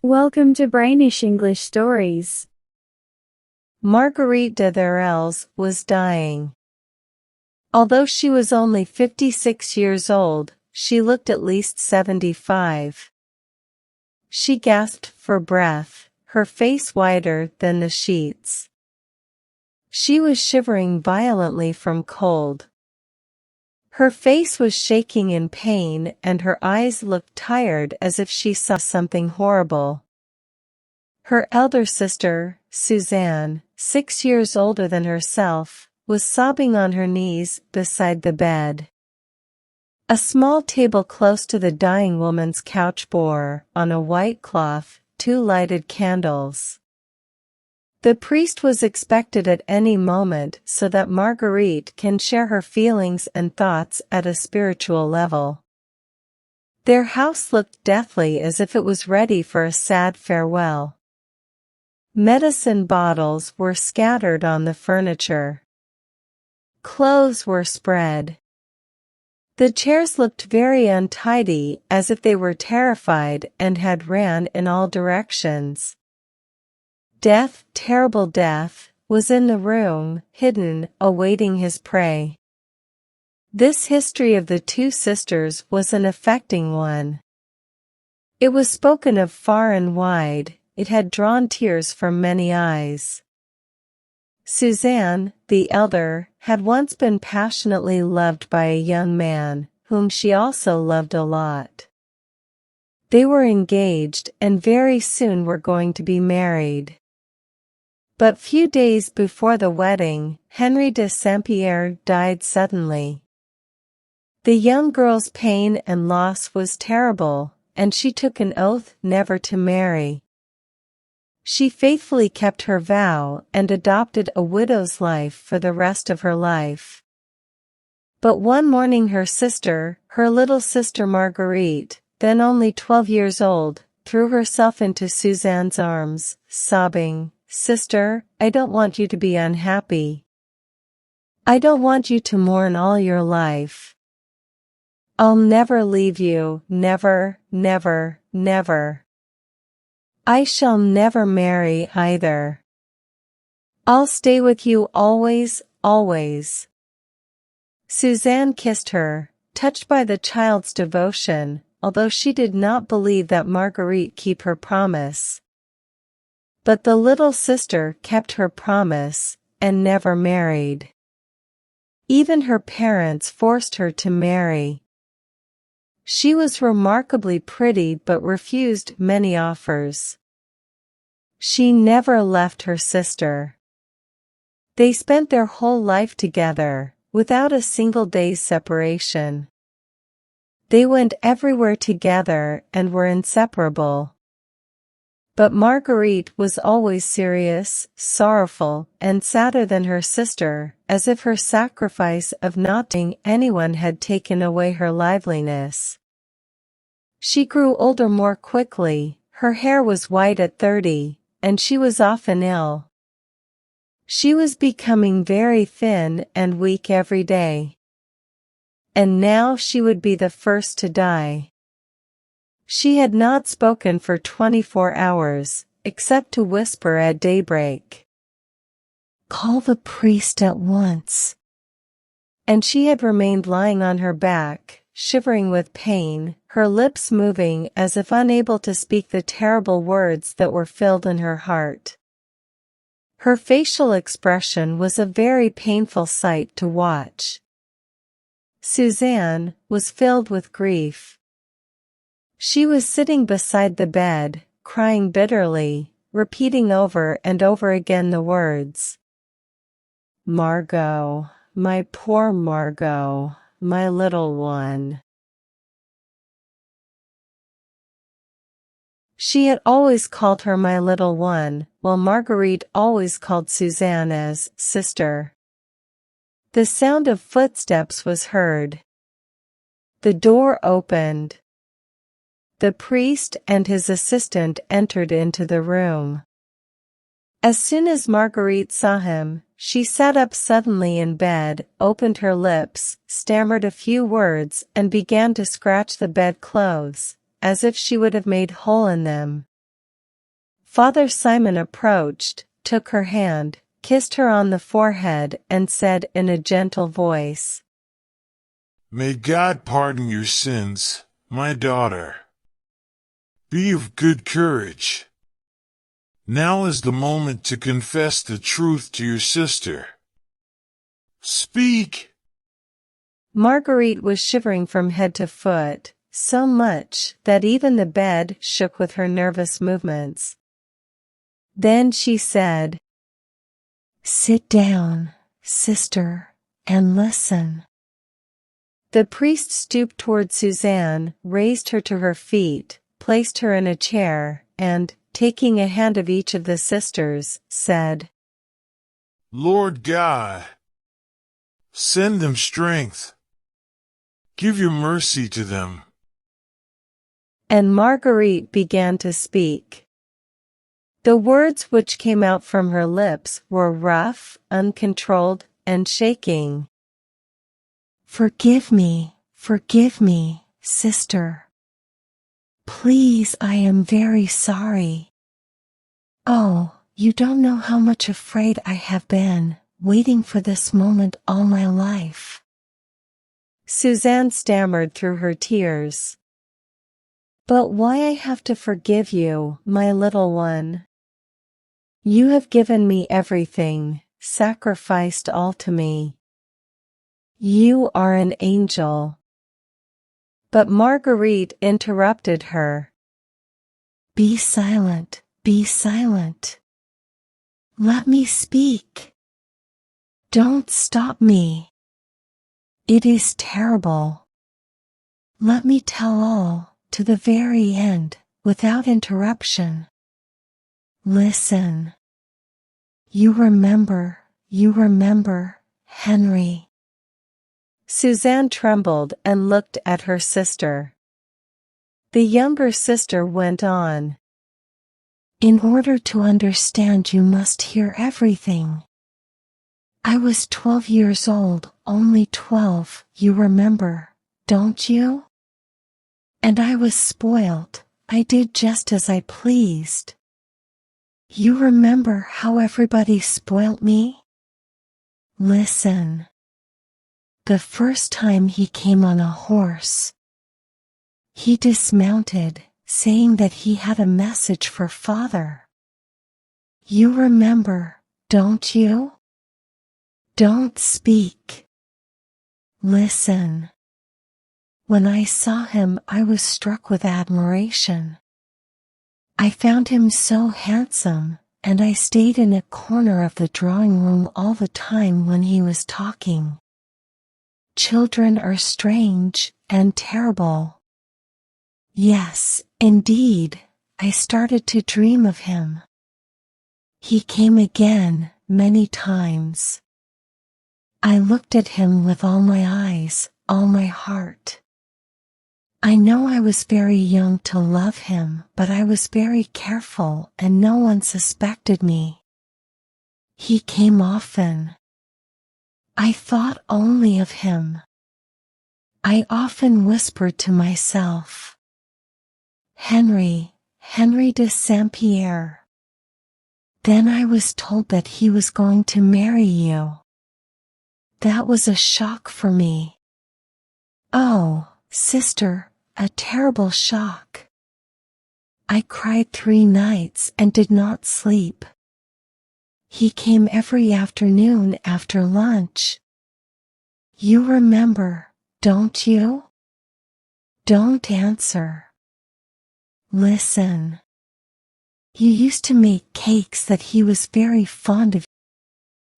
Welcome to Brainish English Stories. Marguerite de Thérèse was dying. Although she was only 56 years old, she looked at least 75. She gasped for breath, her face whiter than the sheets. She was shivering violently from cold. Her face was shaking in pain and her eyes looked tired as if she saw something horrible. Her elder sister, Suzanne, 6 years older than herself, was sobbing on her knees beside the bed. A small table close to the dying woman's couch bore, on a white cloth, 2 lighted candles. The priest was expected at any moment so that Marguerite can share her feelings and thoughts at a spiritual level. Their house looked deathly as if it was ready for a sad farewell. Medicine bottles were scattered on the furniture. Clothes were spread. The chairs looked very untidy, as if they were terrified and had ran in all directions. Death, terrible death, was in the room, hidden, awaiting his prey. This history of the 2 sisters was an affecting one. It was spoken of far and wide, it had drawn tears from many eyes. Suzanne, the elder, had once been passionately loved by a young man, whom she also loved a lot. They were engaged and very soon were going to be married. But few days before the wedding, Henri de Saint-Pierre died suddenly. The young girl's pain and loss was terrible, and she took an oath never to marry. She faithfully kept her vow and adopted a widow's life for the rest of her life. But one morning her little sister Marguerite, then only 12 years old, threw herself into Suzanne's arms, sobbing, "Sister, I don't want you to be unhappy. I don't want you to mourn all your life. I'll never leave you, never, never, never. I shall never marry either. I'll stay with you always, always." Suzanne kissed her, touched by the child's devotion, although she did not believe that Marguerite keep her promise. But the little sister kept her promise, and never married. Even her parents forced her to marry. She was remarkably pretty but refused many offers. She never left her sister. They spent their whole life together, without a single day's separation. They went everywhere together and were inseparable. But Marguerite was always serious, sorrowful, and sadder than her sister, as if her sacrifice of not telling anyone had taken away her liveliness. She grew older more quickly, her hair was white at 30, and she was often ill. She was becoming very thin and weak every day. And now she would be the first to die. She had not spoken for 24 hours, except to whisper at daybreak, "Call the priest at once." And she had remained lying on her back, shivering with pain, her lips moving as if unable to speak the terrible words that were filled in her heart. Her facial expression was a very painful sight to watch. Suzanne was filled with grief. She was sitting beside the bed, crying bitterly, repeating over and over again the words, "Margot, my poor Margot, my little one." She had always called her my little one, while Marguerite always called Suzanne as sister. The sound of footsteps was heard. The door opened. The priest and his assistant entered into the room. As soon as Marguerite saw him, she sat up suddenly in bed, opened her lips, stammered a few words and began to scratch the bedclothes, as if she would have made hole in them. Father Simon approached, took her hand, kissed her on the forehead and said in a gentle voice, "May God pardon your sins, my daughter. Be of good courage. Now is the moment to confess the truth to your sister. Speak." Marguerite was shivering from head to foot, so much that even the bed shook with her nervous movements. Then she said, "Sit down, sister, and listen." The priest stooped toward Suzanne, raised her to her feet, placed her in a chair, and, taking a hand of each of the sisters, said, "Lord God, send them strength. Give your mercy to them." And Marguerite began to speak. The words which came out from her lips were rough, uncontrolled, and shaking. Forgive me, sister. Please, I am very sorry. Oh, you don't know how much afraid I have been, waiting for this moment all my life." Suzanne stammered through her tears. "But why I have to forgive you, my little one? You have given me everything, sacrificed all to me. You are an angel." But Marguerite interrupted her. Be silent, be silent. Let me speak. Don't stop me. It is terrible. Let me tell all, to the very end, without interruption. Listen. You remember, Henry. Suzanne trembled and looked at her sister. The younger sister went on. In order to understand, you must hear everything. I was 12 years old, only 12, you remember, don't you? And I was spoiled, I did just as I pleased. You remember how everybody spoilt me? Listen. The first time he came on a horse, he dismounted, saying that he had a message for father. You remember, don't you? Don't speak. Listen. When I saw him, I was struck with admiration. I found him so handsome, and I stayed in a corner of the drawing room all the time when he was talking. Children are strange and terrible. Yes, indeed, I started to dream of him. He came again, many times. I looked at him with all my eyes, all my heart. I know I was very young to love him, but I was very careful and no one suspected me. He came often. I thought only of him. I often whispered to myself, Henry de Saint-Pierre. Then I was told that he was going to marry you. That was a shock for me. Oh, sister, a terrible shock. I cried 3 nights and did not sleep. He came every afternoon after lunch. You remember, don't you? Don't answer. Listen. You used to make cakes that he was very fond of.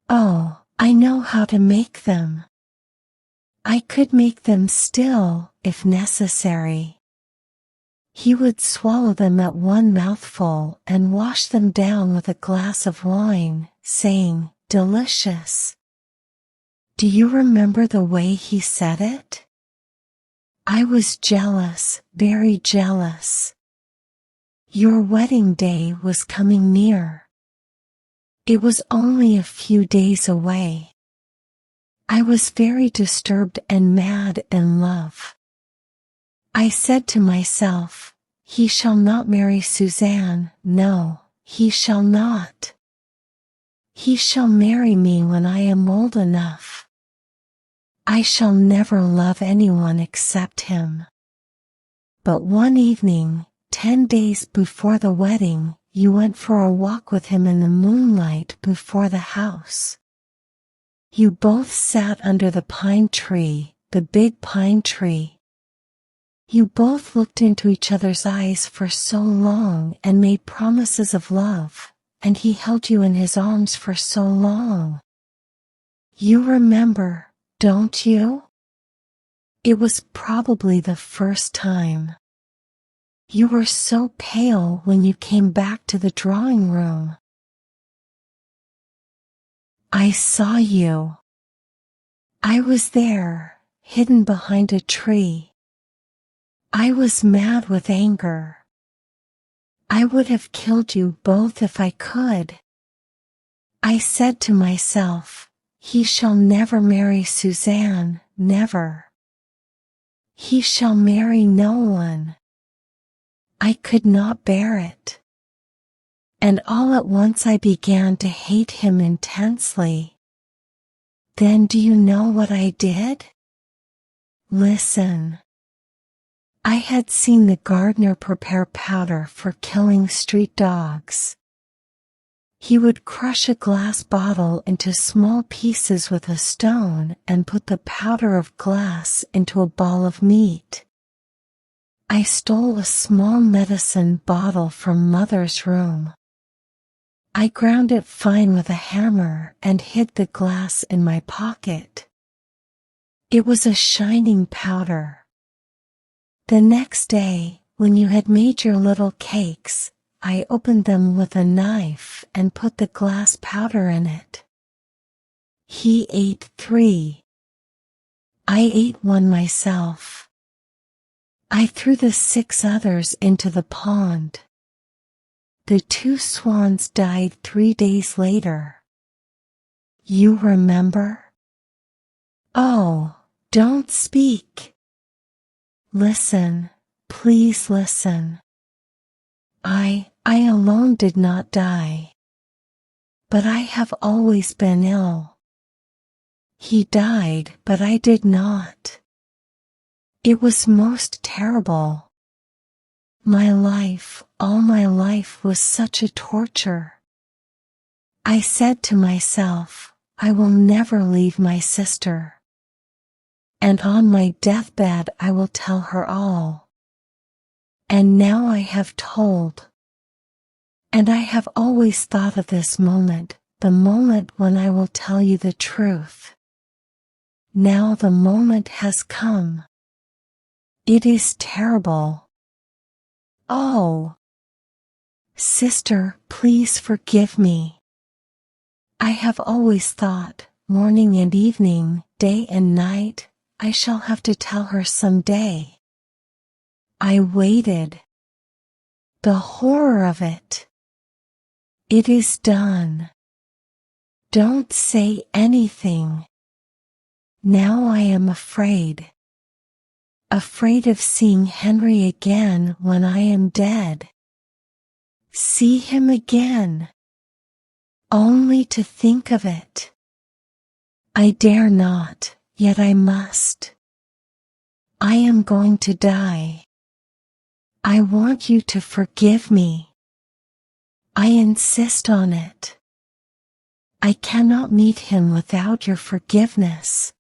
Oh, I know how to make them. I could make them still, if necessary. He would swallow them at one mouthful and wash them down with a glass of wine, saying, delicious. Do you remember the way he said it? I was jealous, very jealous. Your wedding day was coming near. It was only a few days away. I was very disturbed and mad in love. I said to myself, he shall not marry Suzanne, no, he shall not. He shall marry me when I am old enough. I shall never love anyone except him. But one evening, 10 days before the wedding, you went for a walk with him in the moonlight before the house. You both sat under the pine tree, the big pine tree. You both looked into each other's eyes for so long and made promises of love, and he held you in his arms for so long. You remember, don't you? It was probably the first time. You were so pale when you came back to the drawing room. I saw you. I was there, hidden behind a tree. I was mad with anger. I would have killed you both if I could. I said to myself, he shall never marry Suzanne, never. He shall marry no one. I could not bear it. And all at once I began to hate him intensely. Then do you know what I did? Listen. I had seen the gardener prepare powder for killing street dogs. He would crush a glass bottle into small pieces with a stone and put the powder of glass into a ball of meat. I stole a small medicine bottle from Mother's room. I ground it fine with a hammer and hid the glass in my pocket. It was a shining powder. The next day, when you had made your little cakes, I opened them with a knife and put the glass powder in it. He ate 3. I ate one myself. I threw the 6 others into the pond. The 2 swans died 3 days later. You remember? Oh, don't speak. Listen, please listen. I alone did not die. But I have always been ill. He died, but I did not. It was most terrible. My life, all my life was such a torture. I said to myself, I will never leave my sister. And on my deathbed I will tell her all. And now I have told. And I have always thought of this moment, the moment when I will tell you the truth. Now the moment has come. It is terrible. Oh! Sister, please forgive me. I have always thought, morning and evening, day and night, I shall have to tell her some day. I waited. The horror of it. It is done. Don't say anything. Now I am afraid. Afraid of seeing Henry again when I am dead. See him again. Only to think of it. I dare not. Yet I must. I am going to die. I want you to forgive me. I insist on it. I cannot meet him without your forgiveness.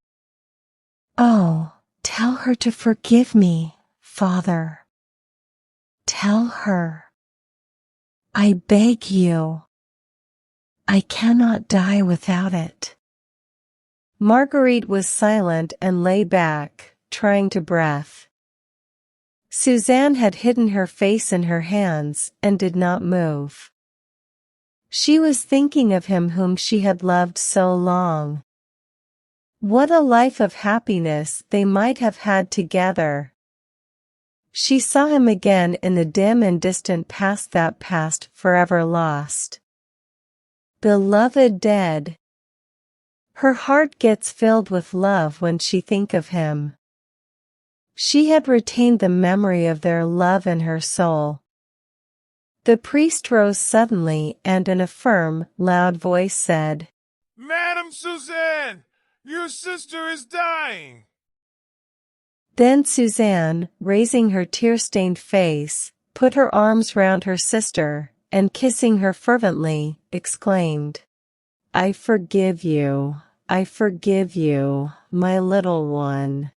Oh, tell her to forgive me, Father. Tell her. I beg you. I cannot die without it. Marguerite was silent and lay back, trying to breathe. Suzanne had hidden her face in her hands and did not move. She was thinking of him whom she had loved so long. What a life of happiness they might have had together. She saw him again in the dim and distant past, that past forever lost. Beloved dead. Her heart gets filled with love when she thinks of him. She had retained the memory of their love in her soul. The priest rose suddenly and in a firm, loud voice said, Madam Suzanne, your sister is dying. Then Suzanne, raising her tear-stained face, put her arms round her sister, and kissing her fervently, exclaimed, I forgive you, my little one.